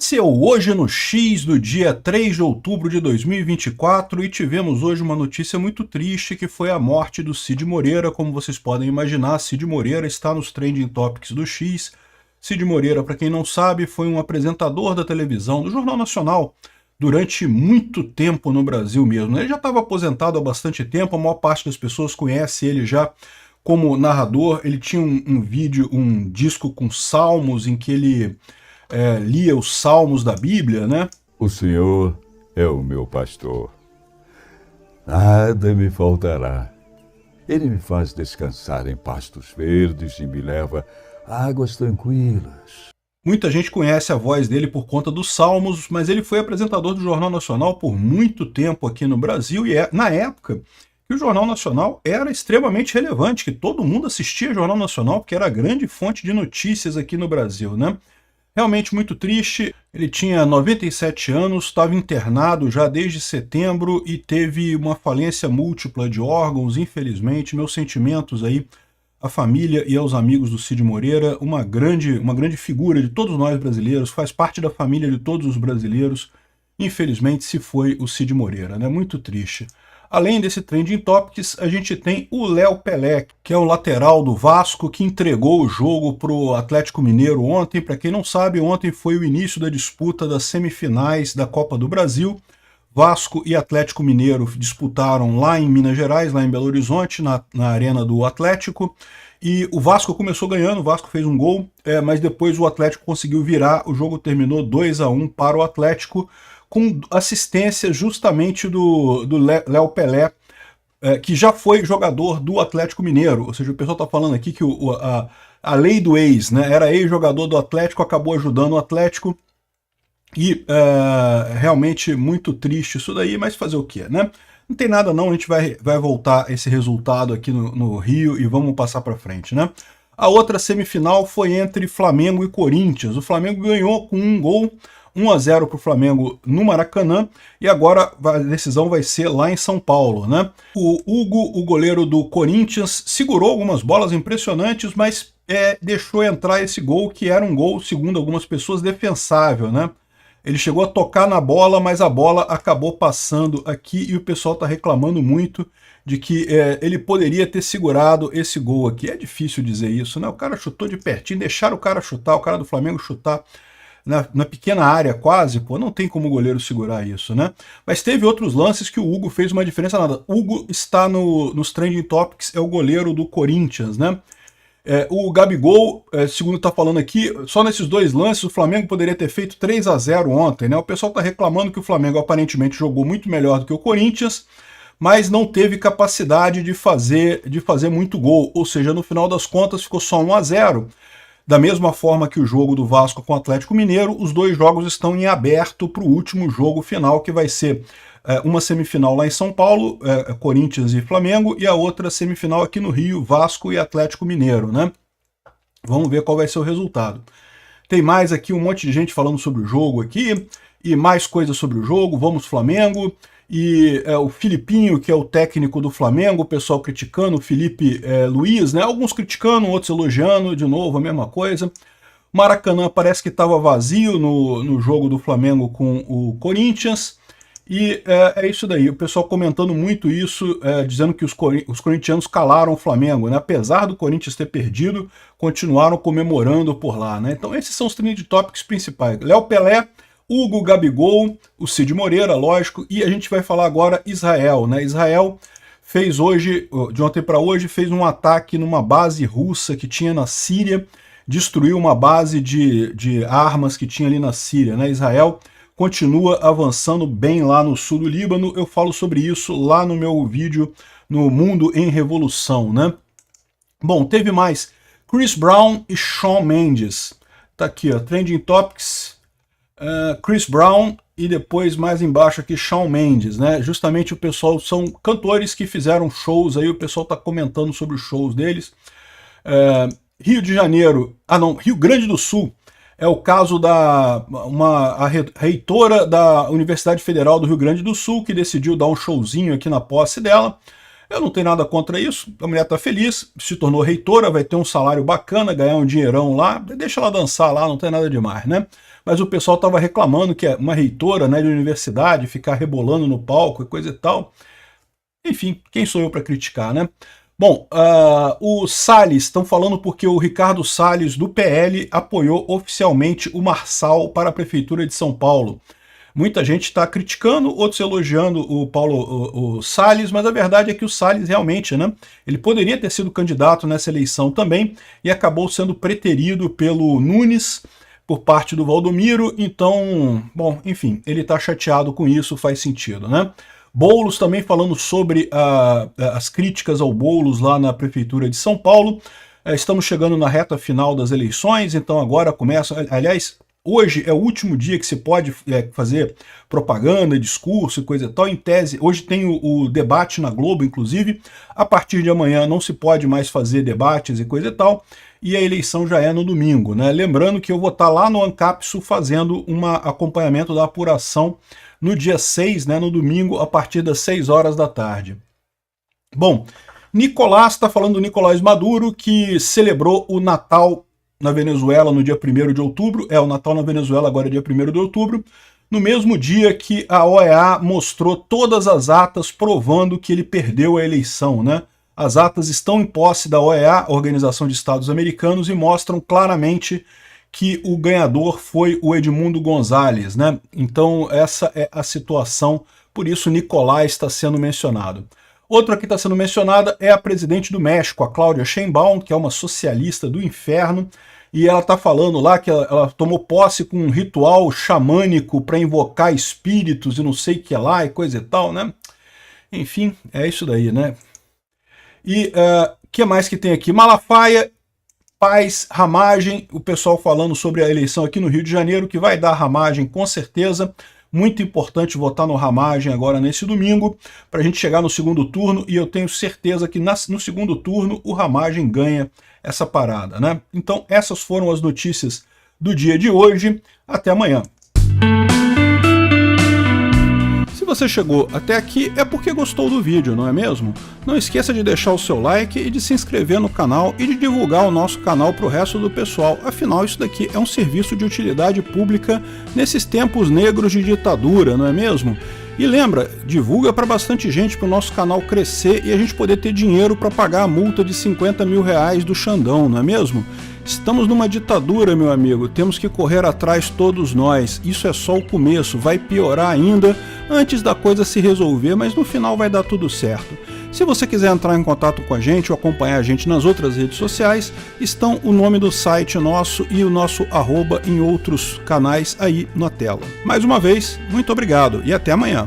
Esse é o Hoje no X do dia 3 de outubro de 2024 e tivemos hoje uma notícia muito triste que foi a morte do Cid Moreira. Como vocês podem imaginar, Cid Moreira está nos Trending Topics do X. Cid Moreira, para quem não sabe, foi um apresentador da televisão do Jornal Nacional durante muito tempo no Brasil mesmo. Ele já estava aposentado há bastante tempo, a maior parte das pessoas conhece ele já como narrador. Ele tinha um disco com salmos em que ele lia os salmos da Bíblia, né? O Senhor é o meu pastor, nada me faltará. Ele me faz descansar em pastos verdes e me leva a águas tranquilas. Muita gente conhece a voz dele por conta dos salmos, mas ele foi apresentador do Jornal Nacional por muito tempo aqui no Brasil e na época que o Jornal Nacional era extremamente relevante, que todo mundo assistia ao Jornal Nacional porque era a grande fonte de notícias aqui no Brasil, né? Realmente muito triste. Ele tinha 97 anos, estava internado já desde setembro e teve uma falência múltipla de órgãos, infelizmente. Meus sentimentos aí à família e aos amigos do Cid Moreira, uma grande figura de todos nós brasileiros, faz parte da família de todos os brasileiros. Infelizmente se foi o Cid Moreira, né? Muito triste. Além desse Trending Topics, a gente tem o Léo Pelé, que é o lateral do Vasco, que entregou o jogo para o Atlético Mineiro ontem. Para quem não sabe, ontem foi o início da disputa das semifinais da Copa do Brasil. Vasco e Atlético Mineiro disputaram lá em Minas Gerais, lá em Belo Horizonte, na arena do Atlético. E o Vasco começou ganhando, o Vasco fez um gol, mas depois o Atlético conseguiu virar. O jogo terminou 2-1 para o Atlético, com assistência justamente do Léo Pelé, que já foi jogador do Atlético Mineiro. Ou seja, o pessoal está falando aqui que a lei do ex, né, era ex-jogador do Atlético, acabou ajudando o Atlético, e realmente muito triste isso daí, mas fazer o quê, né? Não tem nada não, a gente vai voltar esse resultado aqui no Rio e vamos passar para frente, né? A outra semifinal foi entre Flamengo e Corinthians. O Flamengo ganhou com um gol, 1-0 para o Flamengo no Maracanã, e agora a decisão vai ser lá em São Paulo, né? O Hugo, o goleiro do Corinthians, segurou algumas bolas impressionantes, mas deixou entrar esse gol, que era um gol, segundo algumas pessoas, defensável, né? Ele chegou a tocar na bola, mas a bola acabou passando aqui e o pessoal está reclamando muito de que ele poderia ter segurado esse gol aqui. É difícil dizer isso, né? O cara chutou de pertinho, deixaram o cara chutar, o cara do Flamengo chutar na pequena área quase, pô, não tem como o goleiro segurar isso, né? Mas teve outros lances que o Hugo fez uma diferença nada. O Hugo está nos Trending Topics, é o goleiro do Corinthians, né? O Gabigol, segundo está falando aqui, só nesses dois lances o Flamengo poderia ter feito 3-0 ontem, né? O pessoal está reclamando que o Flamengo aparentemente jogou muito melhor do que o Corinthians, mas não teve capacidade de fazer muito gol, ou seja, no final das contas ficou só 1-0. Da mesma forma que o jogo do Vasco com o Atlético Mineiro, os dois jogos estão em aberto para o último jogo final, que vai ser uma semifinal lá em São Paulo, Corinthians e Flamengo, e a outra semifinal aqui no Rio, Vasco e Atlético Mineiro, né? Vamos ver qual vai ser o resultado. Tem mais aqui um monte de gente falando sobre o jogo aqui, e mais coisas sobre o jogo. Vamos Flamengo, e o Filipinho, que é o técnico do Flamengo, o pessoal criticando, o Felipe Luiz, né? Alguns criticando, outros elogiando, de novo a mesma coisa. Maracanã parece que estava vazio no jogo do Flamengo com o Corinthians, e é isso daí, o pessoal comentando muito isso, dizendo que os corintianos calaram o Flamengo, né? Apesar do Corinthians ter perdido, continuaram comemorando por lá, né? Então esses são os trending topics principais. Léo Pelé, Hugo, Gabigol, o Cid Moreira, lógico, e a gente vai falar agora Israel, né? Israel fez hoje, de ontem para hoje, fez um ataque numa base russa que tinha na Síria, destruiu uma base de armas que tinha ali na Síria, né? Israel continua avançando bem lá no sul do Líbano. Eu falo sobre isso lá no meu vídeo no Mundo em Revolução, né? Bom, teve mais Chris Brown e Shawn Mendes. Tá aqui, ó, Trending Topics, Chris Brown e depois mais embaixo aqui Shawn Mendes, né? Justamente o pessoal são cantores que fizeram shows aí, o pessoal tá comentando sobre os shows deles. Rio de Janeiro, Rio Grande do Sul, é o caso da a reitora da Universidade Federal do Rio Grande do Sul, que decidiu dar um showzinho aqui na posse dela. Eu não tenho nada contra isso, a mulher está feliz, se tornou reitora, vai ter um salário bacana, ganhar um dinheirão lá, deixa ela dançar lá, não tem nada demais, né? mas o pessoal estava reclamando que uma reitora, né, de universidade ficar rebolando no palco e coisa e tal. Enfim, quem sou eu para criticar, né? Bom, o Salles, estão falando porque o Ricardo Salles, do PL, apoiou oficialmente o Marçal para a Prefeitura de São Paulo. Muita gente está criticando, outros elogiando o Salles, mas a verdade é que o Salles realmente, né, ele poderia ter sido candidato nessa eleição também e acabou sendo preterido pelo Nunes por parte do Valdomiro, então, bom, enfim, ele está chateado com isso, faz sentido, né? Boulos também falando sobre as críticas ao Boulos lá na Prefeitura de São Paulo. Estamos chegando na reta final das eleições, então agora começa, aliás, hoje é o último dia que se pode fazer propaganda, discurso e coisa e tal. Em tese, hoje tem o debate na Globo, inclusive. A partir de amanhã não se pode mais fazer debates e coisa e tal. E a eleição já é no domingo, né? Lembrando que eu vou estar lá no Ancapsu fazendo um acompanhamento da apuração no dia 6, né, no domingo, a partir das 6 horas da tarde. Bom, Nicolás está falando do Nicolás Maduro, que celebrou o Natal na Venezuela no dia 1º de outubro. O Natal na Venezuela agora é dia 1º de outubro, no mesmo dia que a OEA mostrou todas as atas provando que ele perdeu a eleição, né? As atas estão em posse da OEA, Organização de Estados Americanos, e mostram claramente que o ganhador foi o Edmundo Gonzalez, né? Então essa é a situação, por isso Nicolás está sendo mencionado. Outra que está sendo mencionada é a presidente do México, a Cláudia Sheinbaum, que é uma socialista do inferno, e ela está falando lá que ela tomou posse com um ritual xamânico para invocar espíritos e não sei o que lá e coisa e tal, né? Enfim, é isso daí, né? E que mais que tem aqui? Malafaia, Paz, Ramagem, o pessoal falando sobre a eleição aqui no Rio de Janeiro, que vai dar Ramagem com certeza. Muito importante votar no Ramagem agora nesse domingo, para a gente chegar no segundo turno, e eu tenho certeza que no segundo turno o Ramagem ganha essa parada, né? Então essas foram as notícias do dia de hoje. Até amanhã. Se você chegou até aqui é porque gostou do vídeo, não é mesmo? Não esqueça de deixar o seu like e de se inscrever no canal e de divulgar o nosso canal para o resto do pessoal. Afinal, isso daqui é um serviço de utilidade pública nesses tempos negros de ditadura, não é mesmo? E lembra, divulga para bastante gente para o nosso canal crescer e a gente poder ter dinheiro para pagar a multa de 50 mil reais do Xandão, não é mesmo? Estamos numa ditadura, meu amigo, temos que correr atrás todos nós. Isso é só o começo, vai piorar ainda antes da coisa se resolver, mas no final vai dar tudo certo. Se você quiser entrar em contato com a gente ou acompanhar a gente nas outras redes sociais, estão o nome do site nosso e o nosso @ em outros canais aí na tela. Mais uma vez, muito obrigado e até amanhã.